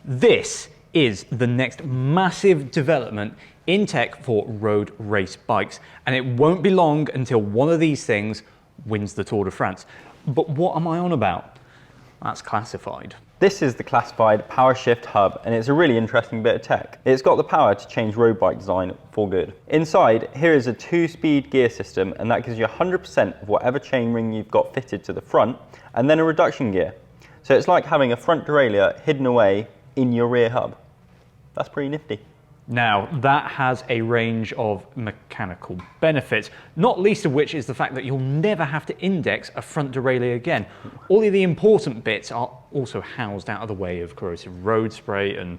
This is the next massive development in tech for road race bikes, and it won't be long until one of these things wins the Tour de France. But what am I on about? That's classified. This is the classified Power Shift Hub, and it's a really interesting bit of tech. It's got the power to change road bike design for good. Inside, here is a 2-speed gear system, and that gives you 100% of whatever chainring you've got fitted to the front, and then a reduction gear. So it's like having a front derailleur hidden away in your rear hub. That's pretty nifty. Now, that has a range of mechanical benefits, not least of which is the fact that you'll never have to index a front derailleur again. All of the important bits are also housed out of the way of corrosive road spray and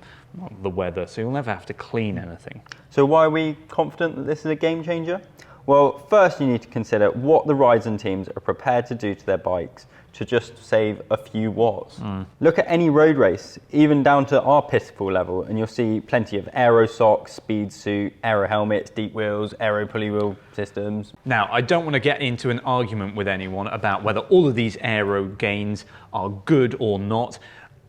the weather, so you'll never have to clean anything. So why are we confident that this is a game changer? Well, first you need to consider what the riders teams are prepared to do to their bikes to just save a few watts. Look at any road race, even down to our pitiful level, and you'll see plenty of aero socks, speed suit, aero helmets, deep wheels, aero pulley wheel systems. Now, I don't want to get into an argument with anyone about whether all of these aero gains are good or not,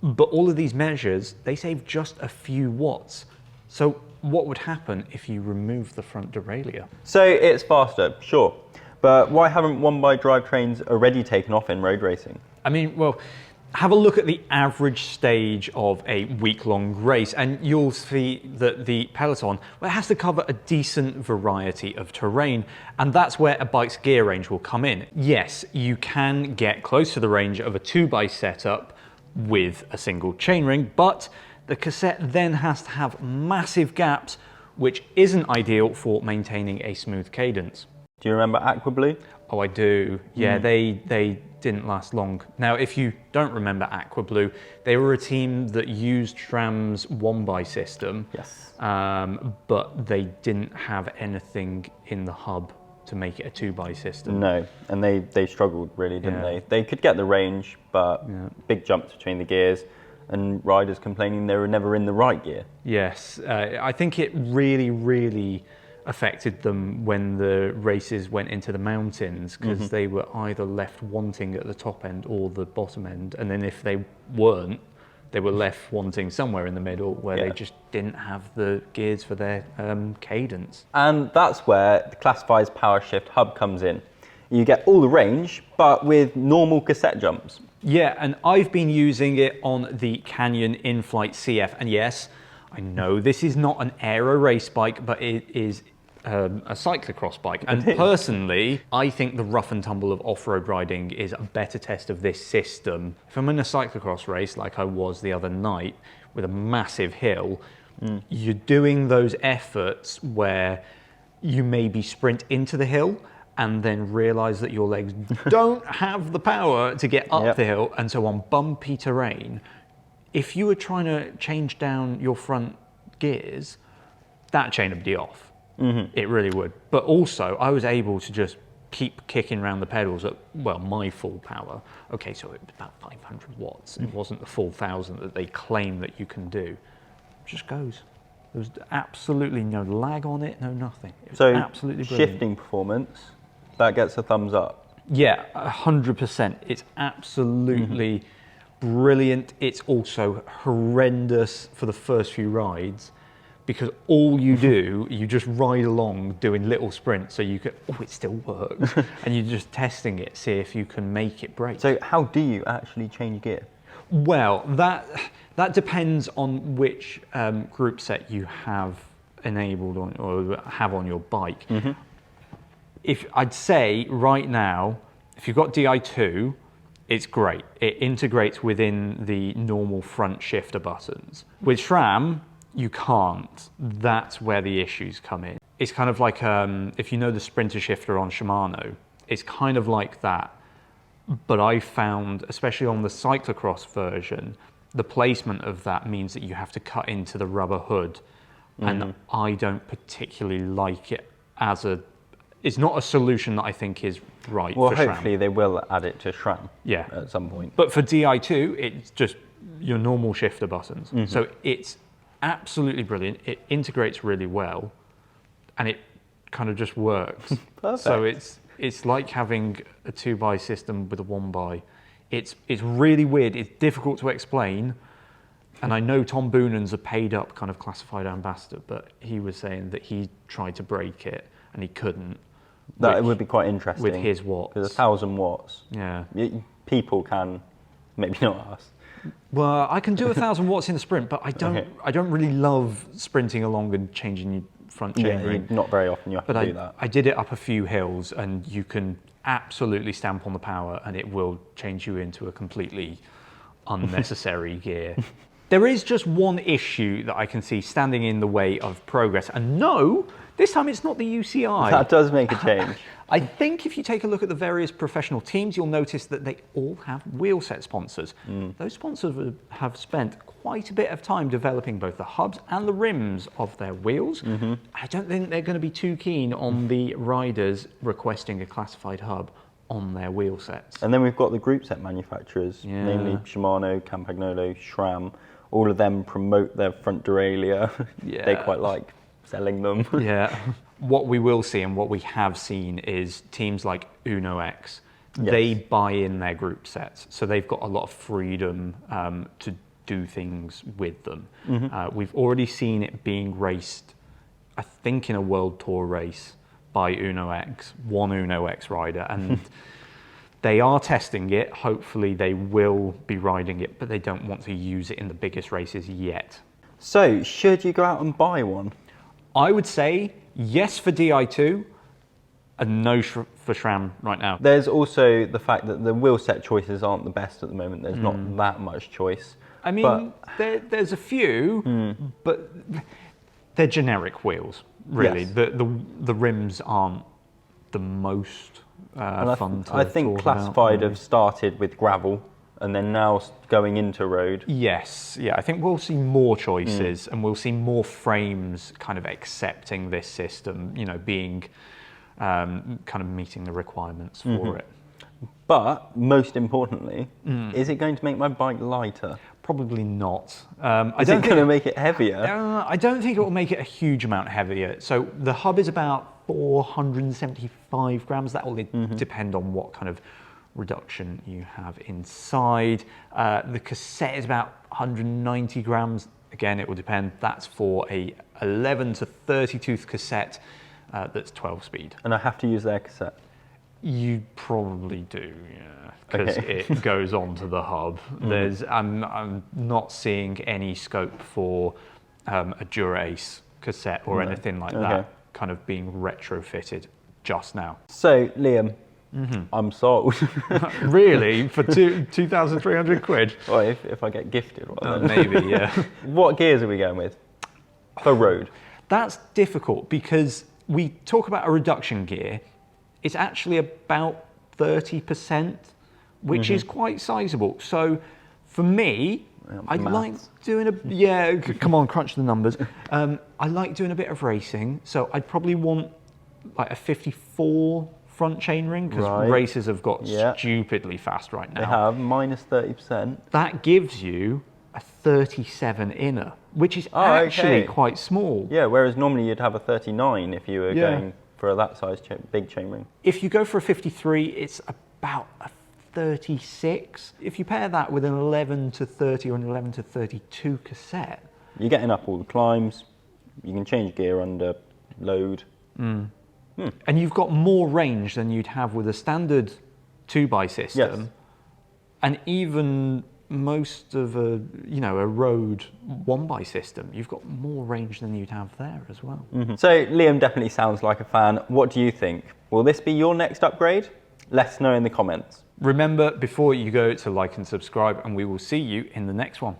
but all of these measures, they save just a few watts. So what would happen if you remove the front derailleur? So it's faster, sure. But why haven't one-by drivetrains already taken off in road racing? I mean, well, have a look at the average stage of a week-long race and you'll see that the peloton, well, it has to cover a decent variety of terrain, and that's where a bike's gear range will come in. Yes, you can get close to the range of a 2x setup with a single chainring, but the cassette then has to have massive gaps, which isn't ideal for maintaining a smooth cadence. Do you remember Aqua Blue? Oh, I do. Yeah, they didn't last long. Now, if you don't remember Aqua Blue, they were a team that used SRAM's 1x system. Yes. But they didn't have anything in the hub to make it a 2x system. No, and they struggled really, didn't they? They could get the range, but big jumps between the gears, and riders complaining they were never in the right gear. Yes, I think it really affected them when the races went into the mountains, because they were either left wanting at the top end or the bottom end, and then if they weren't, they were left wanting somewhere in the middle where they just didn't have the gears for their cadence. And that's where the Classify's Power Shift Hub comes in. You get all the range, but with normal cassette jumps. Yeah, and I've been using it on the Canyon In-Flight CF, and yes, I know this is not an aero race bike, but it is a cyclocross bike. And personally, I think the rough and tumble of off-road riding is a better test of this system. If I'm in a cyclocross race like I was the other night with a massive hill, you're doing those efforts where you maybe sprint into the hill and then realise that your legs don't have the power to get up the hill, and so on bumpy terrain, if you were trying to change down your front gears, that chain would be off. It really would. But also, I was able to just keep kicking around the pedals at, well, my full power. Okay, so it was about 500 watts. It wasn't the full 1,000 that they claim that you can do. It just goes. There was absolutely no lag on it, no nothing. It was absolutely brilliant. Shifting performance, that gets a thumbs up. Yeah, 100%. It's absolutely brilliant. It's also horrendous for the first few rides, because all you do, you just ride along doing little sprints so you can, it still works. And you're just testing it, see if you can make it break. So how do you actually change gear? Well, that depends on which group set you have enabled on or have on your bike. If I'd say right now, if you've got Di2, it's great. It integrates within the normal front shifter buttons. With SRAM, you can't. That's where the issues come in. It's kind of like, if you know the sprinter shifter on Shimano, it's kind of like that. But I found, especially on the cyclocross version, the placement of that means that you have to cut into the rubber hood. And I don't particularly like it as it's not a solution that I think is right for SRAM. Well, hopefully they will add it to SRAM at some point. But for Di2, it's just your normal shifter buttons. So it's absolutely brilliant. It integrates really well, and it kind of just works. Perfect. So it's like having a 2x system with a 1x. It's really weird. It's difficult to explain, And I know Tom Boonan's a paid up kind of classified ambassador, but he was saying that he tried to break it and he couldn't. That would be quite interesting. With his watts. Because 1,000 watts. Yeah. People can, maybe not us. Well, I can do 1,000 watts in a sprint, but I don't. Okay. I don't really love sprinting along and changing your front chainring. Not very often you have to do that. I did it up a few hills, and you can absolutely stamp on the power, and it will change you into a completely unnecessary gear. There is just one issue that I can see standing in the way of progress, and no, this time it's not the UCI. That does make a change. I think if you take a look at the various professional teams, you'll notice that they all have wheel set sponsors. Those sponsors have spent quite a bit of time developing both the hubs and the rims of their wheels. I don't think they're going to be too keen on the riders requesting a classified hub on their wheel sets. And then we've got the group set manufacturers, namely Shimano, Campagnolo, SRAM. All of them promote their front derailleur. They quite like selling them. What we will see and what we have seen is teams like Uno X, they buy in their group sets. So they've got a lot of freedom to do things with them. We've already seen it being raced, I think in a World Tour race by Uno X, one Uno X rider. And they are testing it. Hopefully they will be riding it, but they don't want to use it in the biggest races yet. So should you go out and buy one? I would say yes for Di2 and no for SRAM right now. There's also the fact that the wheel set choices aren't the best at the moment. There's not that much choice. I mean, there's a few, but they're generic wheels, really. Yes. The rims aren't the most fun to I think talk classified about. have started with gravel and then now going into road. Yes, I think we'll see more choices and we'll see more frames kind of accepting this system, being kind of meeting the requirements for it. But most importantly, is it going to make my bike lighter? Probably not. Is it going to make it heavier? I don't think it will make it a huge amount heavier. So the hub is about 475 grams. That will depend on what kind of reduction you have inside. The cassette is about 190 grams. Again, it will depend. That's for a 11 to 30 tooth cassette that's 12 speed. And I have to use their cassette? You probably do, because it goes onto the hub. I'm not seeing any scope for a Dura-Ace cassette or anything like that kind of being retrofitted just now. So, Liam, I'm sold. Really? For 2,300 quid? Well, if I get gifted one. Maybe, yeah. What gears are we going with for road? That's difficult because we talk about a reduction gear. It's actually about 30%, which is quite sizable. So for me, I like doing come on, crunch the numbers. I like doing a bit of racing. So I'd probably want like a 54 front chainring because races have got stupidly fast right now. They have, minus 30%. That gives you a 37 inner, which is actually quite small. Yeah, whereas normally you'd have a 39 if you were going for that size big chainring. If you go for a 53, it's about a 36. If you pair that with an 11 to 30 or an 11 to 32 cassette, you're getting up all the climbs. You can change gear under load. And you've got more range than you'd have with a standard 2x system. Yes. And even most of a road 1x system, you've got more range than you'd have there as well. So Liam definitely sounds like a fan. What do you think? Will this be your next upgrade? Let us know in the comments. Remember, before you go, to like and subscribe, and we will see you in the next one.